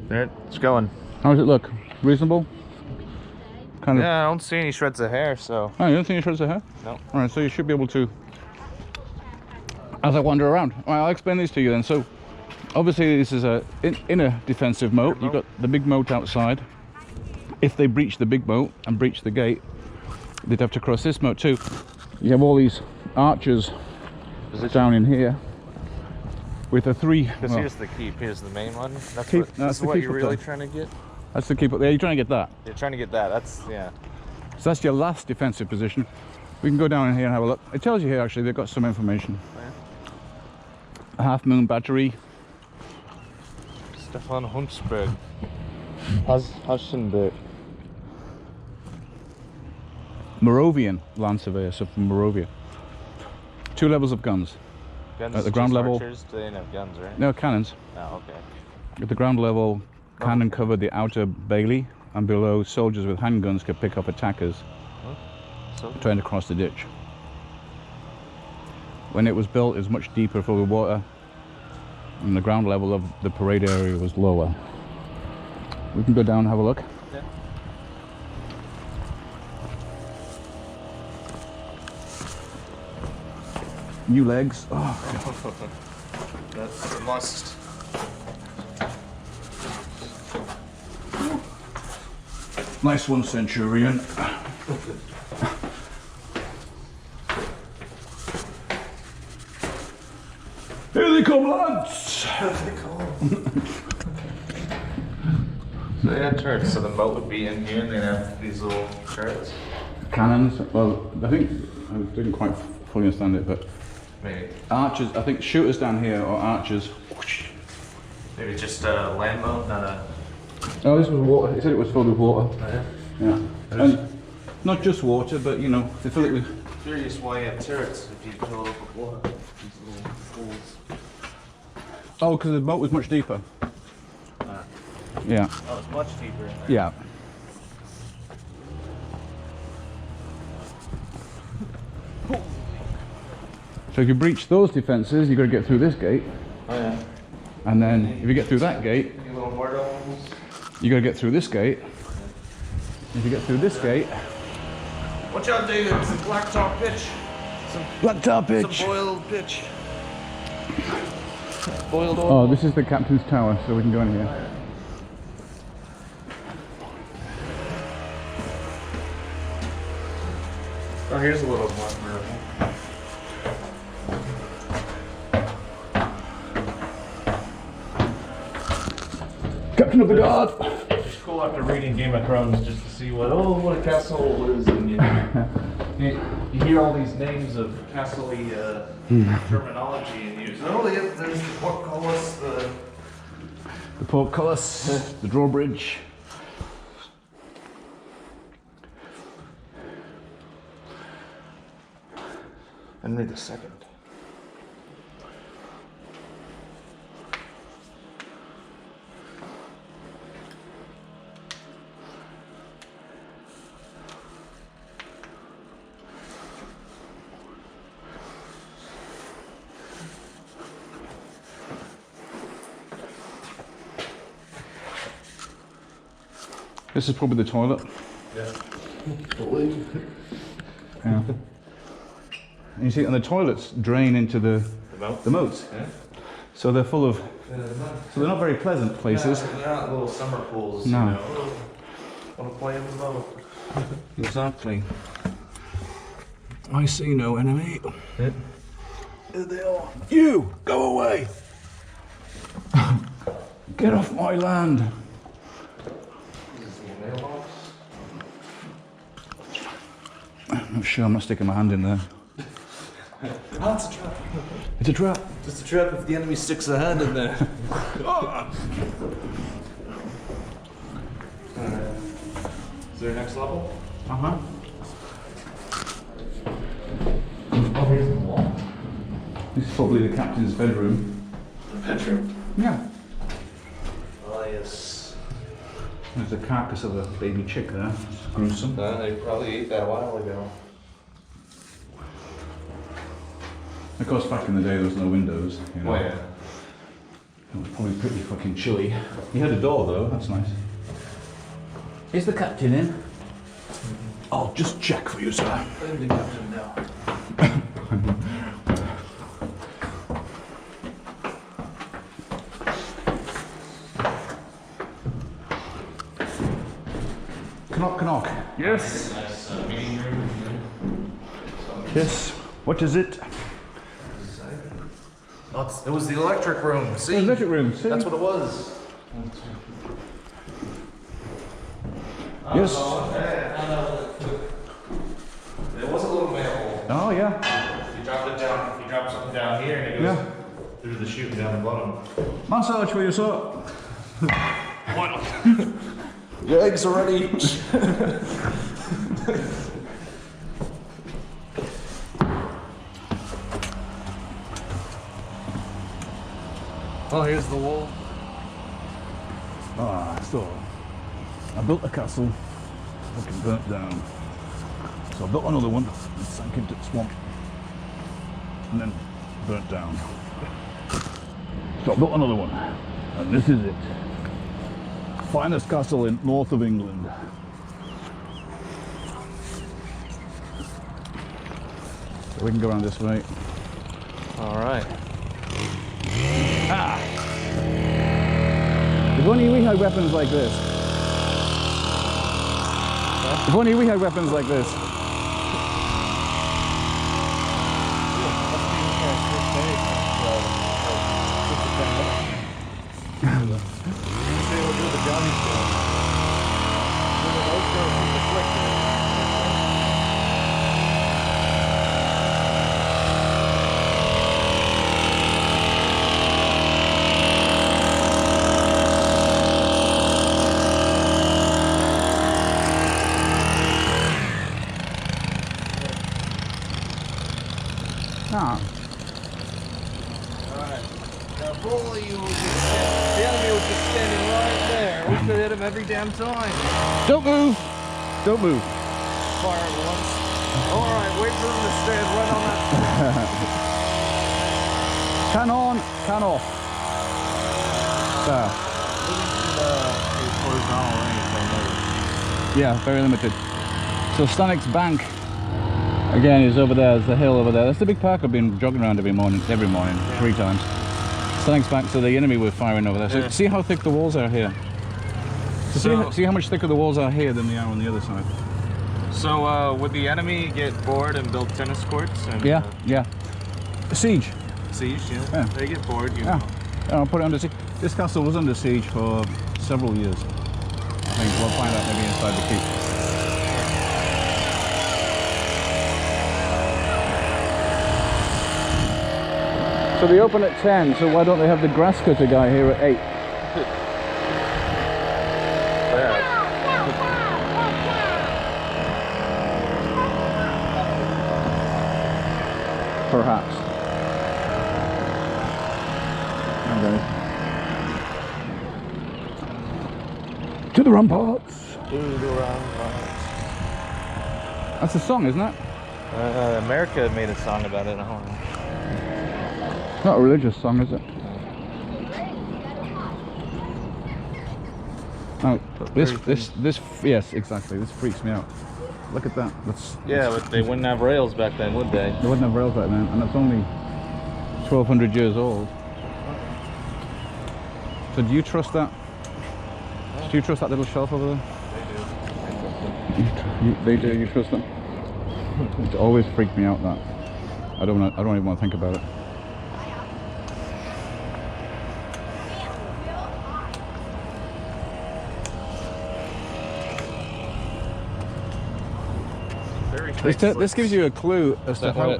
There, it's going. How does it look? Reasonable? Kind of. Yeah, I don't see any shreds of hair, so. Oh, you don't see any shreds of hair? No. Alright, so you should be able to, as I wander around. Alright, I'll explain these to you then. So, obviously this is in a defensive moat. You've got the big moat outside. If they breach the big moat and breach the gate, they'd have to cross this moat too. You have all these archers down in here with the three. Because well, here's the keep. Here's the main one. That's keep, what, this is what you're really trying to get. That's the keep up there. You're trying to get that. You're trying to get that. That's yeah. So that's your last defensive position. We can go down in here and have a look. It tells you here actually. They've got some information. Oh, yeah. A half moon battery. Stefan Huntsberg. Hasenberg. Moravian land surveyor, so from Moravia. 2 levels of guns. Guns At the ground level. Archers? They didn't have guns, right? No, cannons. Oh, okay. At the ground level, cannon covered the outer bailey, and below, soldiers with handguns could pick up attackers trying to cross the ditch. When it was built, it was much deeper, full of water, and the ground level of the parade area was lower. We can go down and have a look. Yeah. New legs. Oh, That's a must. nice one, Centurion. Here they come, lads! Here they come. So they had turrets, so the moat would be in here and they'd have these little turrets. Cannons, well, I think, I didn't quite fully understand it, but Maybe. archers, I think shooters down here or archers. Maybe just a land moat, not a... Oh, this was water. He said it was filled with water. Oh, Yeah. And not just water, but you know, they fill it with. Curious why you have turrets if you fill it up with water. These little holes. Oh, because the moat was much deeper. Yeah. Oh, it's much deeper in there. Yeah. So if you breach those defences, you've got to get through this gate. Oh yeah. And then if you get through that gate, Any little mortar holes? you got to get through this gate. If you get through this gate, Watch out, David. Some blacktop pitch. blacktop pitch. Some boiled pitch. Boiled oil. Oh, this is the captain's tower, so we can go in here. Oh, here's a little one. Captain of the guard. It's cool after reading Game of Thrones just to see what a castle is, and you hear all these names of castle-y terminology and use. Oh, there's the portcullis, The portcullis, the drawbridge. Henry the Second. This is probably the toilet. Yeah. Yeah. And you see, and the toilets drain into the moats. Yeah. So they're full of. So they're not very pleasant places. Yeah, they're not little summer pools. No. You know. Want to play in the boat. Exactly. I see no enemy. Yeah. There they are. You go away. Get off my land. I'm not sure. I'm not sticking my hand in there. Oh, it's a trap. It's a trap. Just a trap if the enemy sticks a hand in there. Is there a next level? Uh-huh. Oh, here's the wall. This is probably the captain's bedroom. The bedroom. Yeah. Oh, yes. There's a carcass of a baby chick there. It's gruesome. They probably ate that a while ago. Of course, back in the day, there was no windows. You know. Oh, yeah. Probably pretty fucking chilly. You had a door though, that's nice. Is the captain in? I'll just check for you, sir. I'm the captain now. Knock, knock. Yes. Nice meeting room. Yes. What is it? Oh, it was the electric room. See? The electric room. See? That's what it was. Yes. There was a little manhole. Oh yeah. You drop it down. You drop something down here, and it goes through the chute down the bottom. Massage for you, sir. What? Your eggs are ready. Oh, here's the wall. Ah, so I built a castle, fucking burnt down. So I built another one, and sank into the swamp, and then burnt down. So I built another one, and this is it. Finest castle in north of England. So we can go around this way. All right. Ah! If only we had weapons like this. If only we had weapons like this. Ah. Alright. Now, bully, the enemy was just standing right there. We could hit him every damn time. Don't move! Don't move. Fire at once. Alright, wait for him to stand right on that. Can on, can off. There. Yeah, very limited. So Stannick's Bank, again, is over there. There's the hill over there. That's the big park I've been jogging around every morning, 3 times. Stannick's Bank, so the enemy were firing over there. So see how thick the walls are here. So see how much thicker the walls are here than they are on the other side. So would the enemy get bored and build tennis courts? And, Yeah, yeah. Siege. Siege, Yeah. They get bored, you Yeah. know. I'll put it under siege. This castle was under siege for several years. I think we'll find out maybe inside the keep. So they open at 10, so why don't they have the grass cutter guy here at 8? Perhaps. Okay. To the ramparts! To the ramparts. That's a song, isn't it? America made a song about it. I don't know. Not a religious song, is it? Oh, this, yes, exactly. This freaks me out. Look at that. Yeah, but they wouldn't have rails back then, would they? They wouldn't have rails back then, and it's only 1,200 years old. So do you trust that? Do you trust that little shelf over there? They do. You trust them? It always freaked me out that. I don't even want to think about it. This gives you a clue as to how.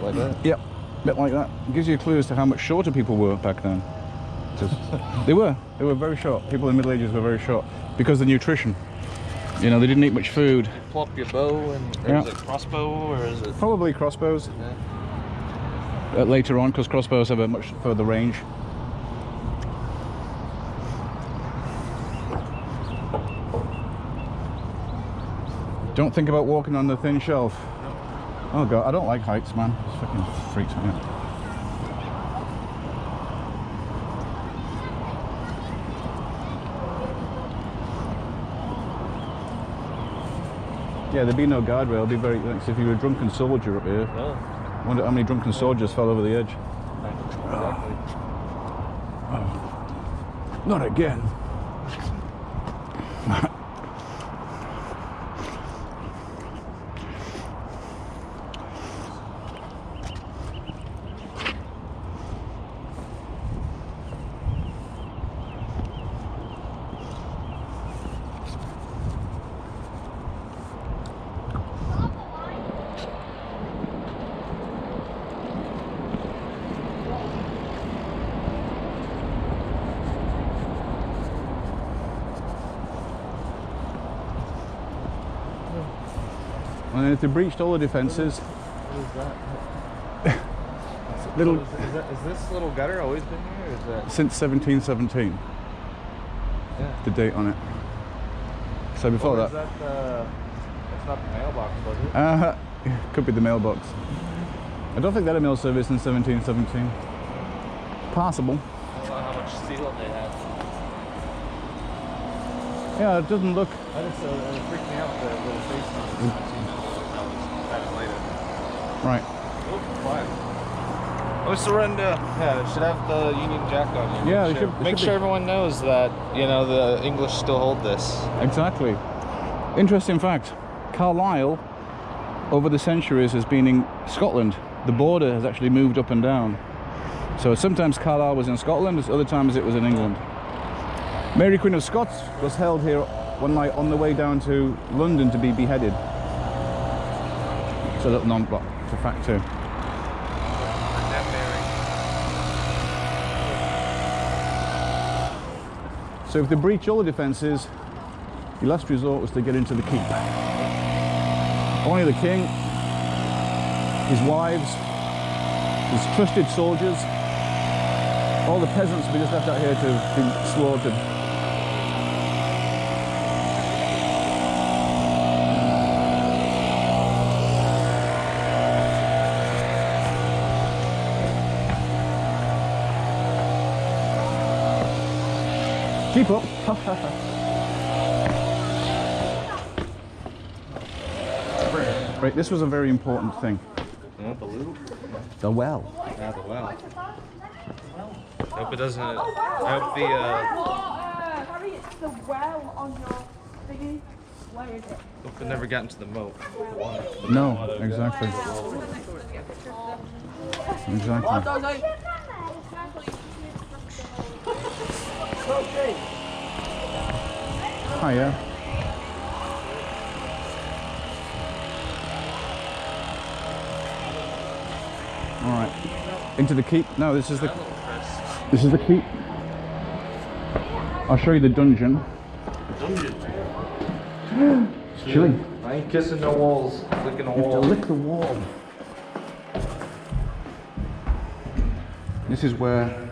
Like that? Yep, a bit like that. It gives you a clue as to how much shorter people were back then. They were very short. People in the Middle Ages were very short because of nutrition. You know, they didn't eat much food. Plop your bow and is it crossbow or is it? Probably crossbows. Yeah. Later on, because crossbows have a much further range. Don't think about walking on the thin shelf. Oh god, I don't like heights, man. It fucking freaks me out. Yeah, there'd be no guardrail. It'd be very. Like, if you were a drunken soldier up here, No. I wonder how many drunken soldiers fell over the edge. Exactly. Not again. And if they breached all the defences, What is that? little Is this little gutter always been here, or is that? since 1717, Yeah. the date on it. So before Is that, that's not the mailbox, was it? could be the mailbox. I don't think they had a mail service in 1717. Possible. I don't know how much steel they had. Yeah, it doesn't look. It freaked me out, the little face on it. That was later. Right. Oh, quiet. Oh, surrender. Yeah, it should have the Union Jack on here. Yeah, Make sure everyone knows that, you know, the English still hold this. Exactly. Interesting fact. Carlisle, over the centuries, has been in Scotland. The border has actually moved up and down. So sometimes Carlisle was in Scotland, other times it was in England. Mary Queen of Scots was held here one night on the way down to London to be beheaded. So that's non-block, it's a fact too. So if they breach all the defences, the last resort was to get into the keep. Only the king, his wives, his trusted soldiers, all the peasants we just left out here to be slaughtered. Keep up. Right, this was a very important thing. The loop? The well. Yeah, the well. I hope it doesn't. I hope the. Harry, it's the well on your thingy. Where is it? Hope it never got into the moat. No, exactly. Exactly. Hiya. All right, into the keep. No, this is the keep. I'll show you the dungeon. It's chilly. I ain't kissing no walls, licking a You have to wall. lick the wall. This is where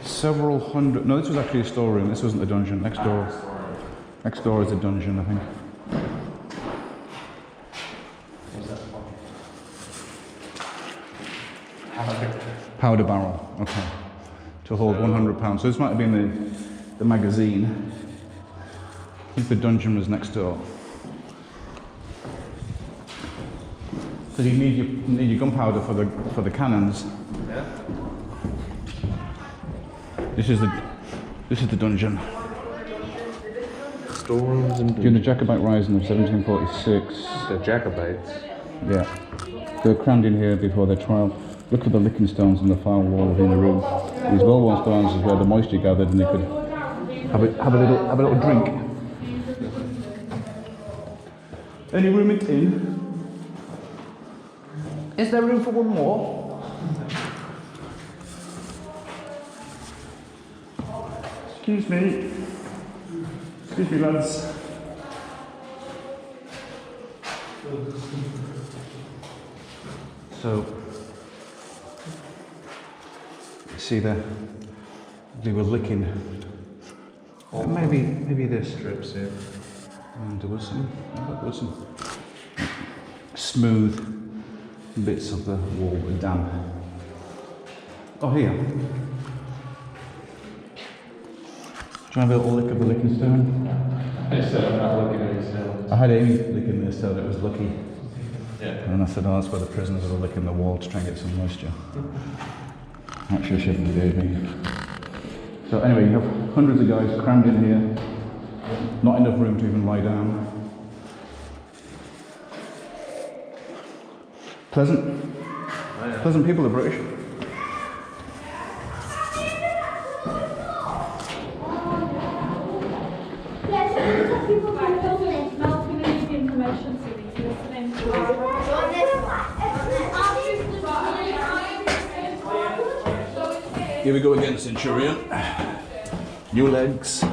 several hundred. No, this was actually a storeroom. This wasn't the dungeon. Next door. Next door is the dungeon, I think. Powder barrel. Okay. To hold 100 pounds. So this might have been the magazine. I think the dungeon was next door. So you need your gunpowder for the cannons. Yeah. This is the dungeon. Storerooms and During the Jacobite Rising of 1746. the Jacobites. Yeah. They were crammed in here before their trial. Look at the licking stones on the far wall of the inner room. These well-worn stones is where the moisture gathered, and they could have a little drink. Any room in? Is there room for one more? Excuse me. Excuse me, lads. So, see there, they were licking. Maybe this strips here. And there was some smooth bits of the wall were damp. Oh, here. Do you have a little lick of the licking stone? said I'm not looking at his tail. I had Amy licking this tail, it was lucky. Yeah. And I said, oh, that's where the prisoners are licking the wall to try and get some moisture. Actually, she shouldn't do me. So anyway, you have hundreds of guys crammed in here, not enough room to even lie down. Pleasant. Oh, yeah. Pleasant people, the British. Here we go again, Centurion. New legs.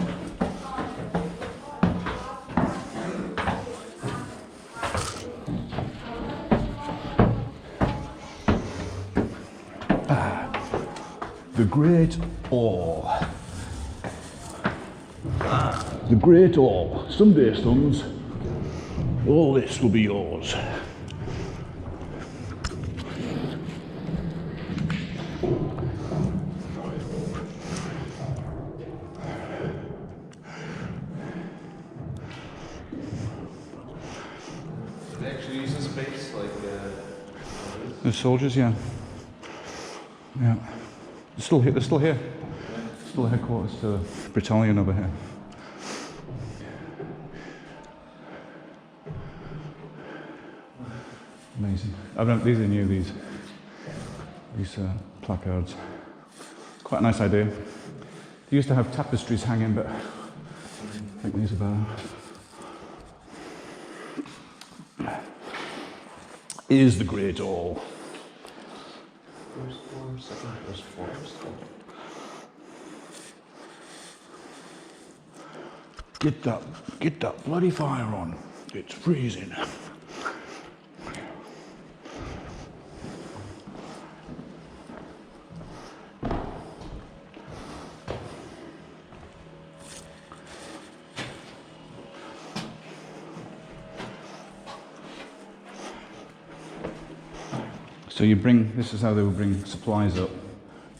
The Great All. The Great All. Someday, sons, all this will be yours. They actually use this space like The soldiers, yeah. Yeah. They're still here. They're still here. Still the headquarters to the battalion over here. Amazing. I don't. These are new. These placards. Quite a nice idea. They used to have tapestries hanging, but I think these are better. Is the Great All. first floor, second, first floor. Get that bloody fire on. It's freezing. So you bring, this is how they would bring supplies up.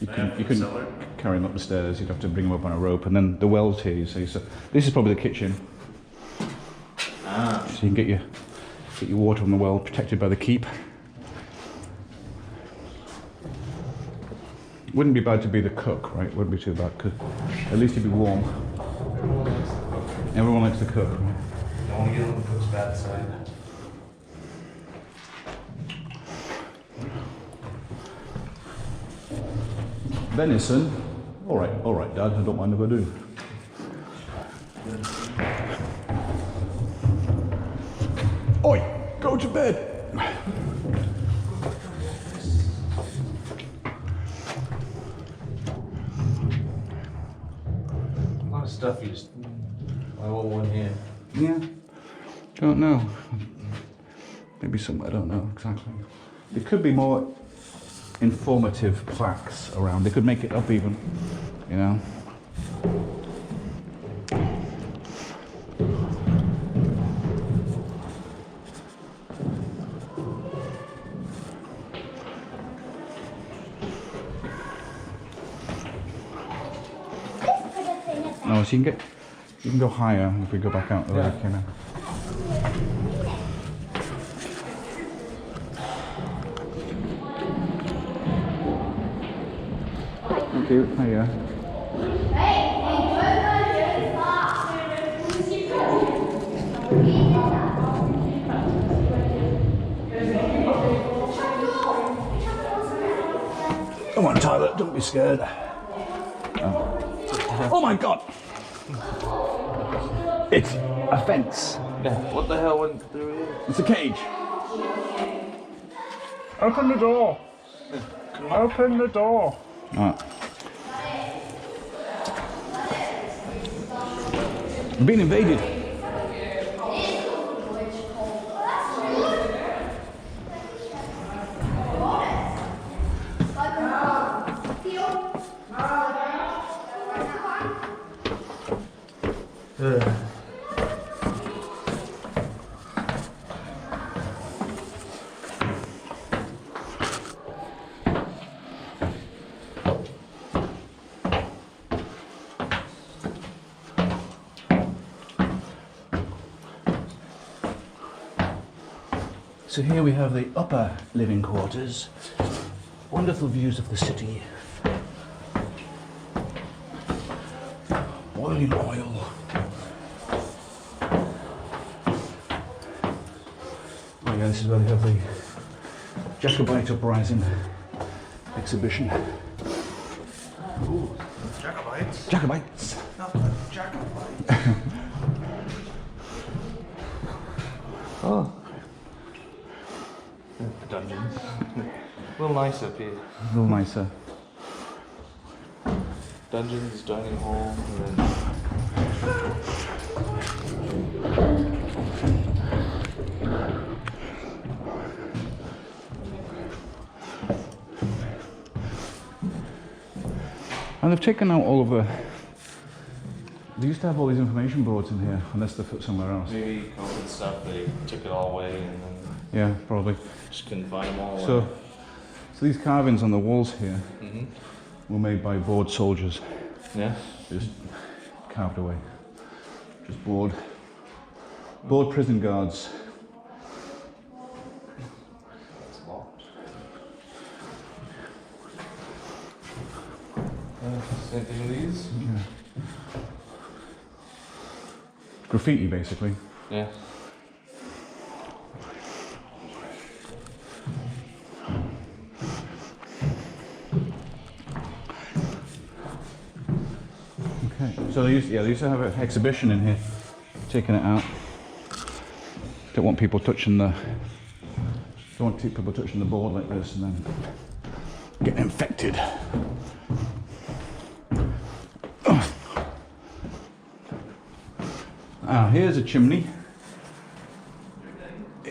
You couldn't carry them up the stairs, you'd have to bring them up on a rope, and then the wells here, you see. So this is probably the kitchen. So you can get your water from the well, protected by the keep. Wouldn't be bad to be the cook, right? Wouldn't be too bad, because at least you'd be warm. Everyone likes to cook, right? Don't want to get on the cook's bad side. Venison? All right, Dad, I don't mind if I do. Oi, go to bed. A lot of stuff used by all one hand. Yeah, don't know. Maybe some, I don't know exactly. There could be more informative plaques around. They could make it up even, you know. No, so you can go higher if we go back out the way we came in. Thank you. Hiya. Come on, Tyler, don't be scared. Oh my God! It's a fence. Yeah. What the hell went through here? It's a cage. Open the door. Open the door. Alright. We've been invaded. So here we have the upper living quarters. Wonderful views of the city. Boiling oil. Oh yeah, this is where they have the Jacobite Uprising exhibition. Ooh, Jacobites. Jacobites. Not the Jacobites. Oh. Dungeons. A little nice up here. A little nicer. Dungeons, dining hall, and then And they've taken out all of the... They used to have all these information boards in here, unless they're put somewhere else. maybe COVID stuff, they took it all away and then Yeah, probably. just couldn't find them all. So these carvings on the walls here Mm-hmm. were made by bored soldiers. Yeah. Just carved away. Just bored prison guards. That's a lot. Same thing with these? Graffiti, basically. Yeah. Okay. So they used to have an exhibition in here, taking it out. Don't want people touching the board like this and then getting infected. Here's a chimney.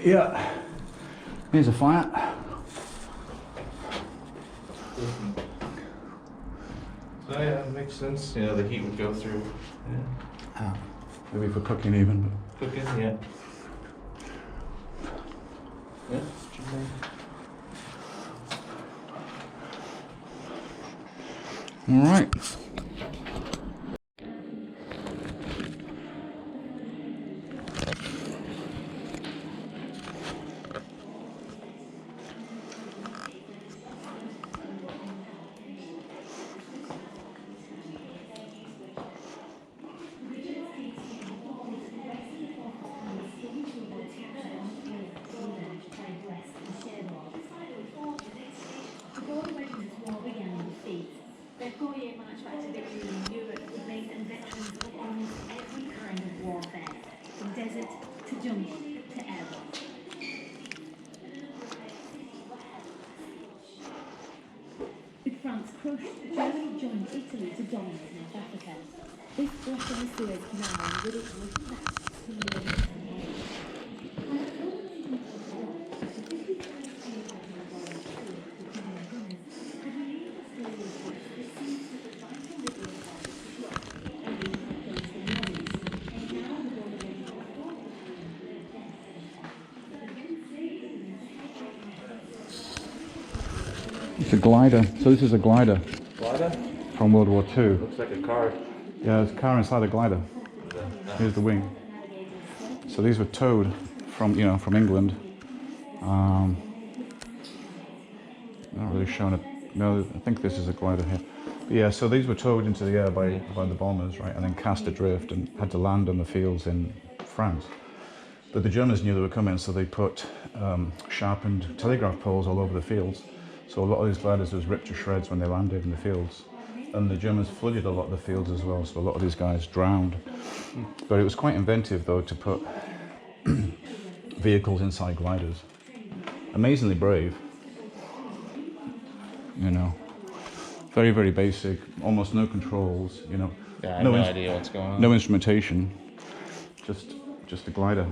Yeah. Here's a fire. So yeah, it makes sense. Yeah, the heat would go through. Yeah. Maybe for cooking even. Cooking, yeah. Yeah, chimney. All right. With France crushed, Germany joined Italy to dominate North Africa. This blocking the Suez Canal and with its looking back to the It's a glider. So this is a glider Glider? from World War II. Looks like a car. Yeah, there's a car inside a glider. Here's the wing. So these were towed from England. Not really showing it. No, I think this is a glider here. But yeah, so these were towed into the air by the bombers, right, and then cast adrift and had to land on the fields in France. But the Germans knew they were coming, so they put sharpened telegraph poles all over the fields. So a lot of these gliders was ripped to shreds when they landed in the fields. And the Germans flooded a lot of the fields as well, so a lot of these guys drowned. But it was quite inventive, though, to put vehicles inside gliders. Amazingly brave. You know, very, very basic, almost no controls, you know. Yeah, I have no idea what's going on. No instrumentation, just a glider.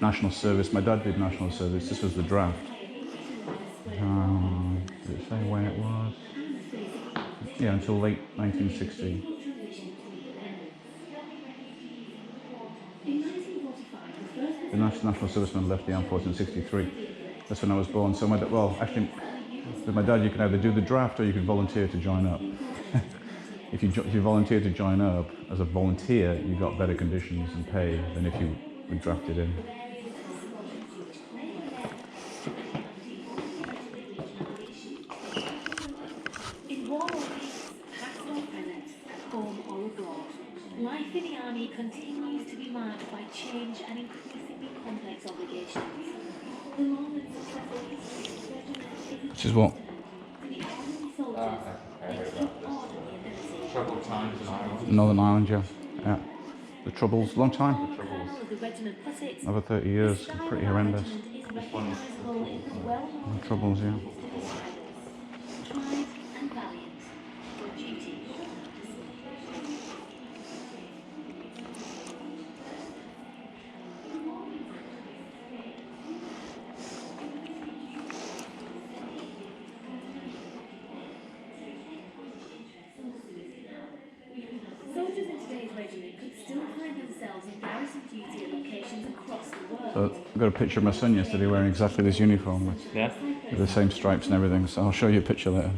National service. My dad did national service. This was the draft. Did it say when it was? Yeah, until late 1960. In 1945, The national servicemen left the armed force in '63. That's when I was born. So well, actually, with my dad, you can either do the draft or you can volunteer to join up. If you volunteer to join up as a volunteer, you got better conditions and pay than if you were drafted in. In war or peace, past or present, at home or abroad, life in the army continues to be marked by change and increasingly complex obligations. The long and successful history of regiment Which is what? Troubled times in Ireland. Northern Ireland, yeah. The Troubles, long time. the regiment put it, Over 30 years, pretty horrendous. is recognisable in the well-known The Troubles, yeah. tried and valiant for duty. Soldiers in today's regiment could still find themselves in garrison duty at locations across the world. So I got a picture of my son yesterday wearing exactly this uniform with the same stripes and everything. So I'll show you a picture later.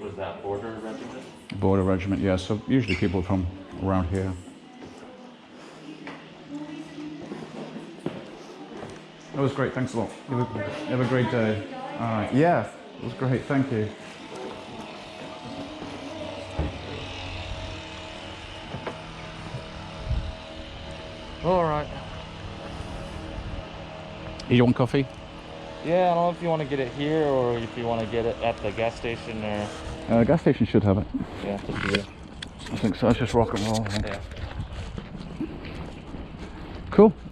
Was that border regiment? Border regiment, yeah. So usually people from around here. That was great. Thanks a lot. You have a great day. All right. Yeah, it was great. Thank you. All right. You want coffee? Yeah, I don't know if you want to get it here or if you want to get it at the gas station or... Gas station should have it. Yeah, just do it. I think so. It's just rock and roll. Yeah. Cool.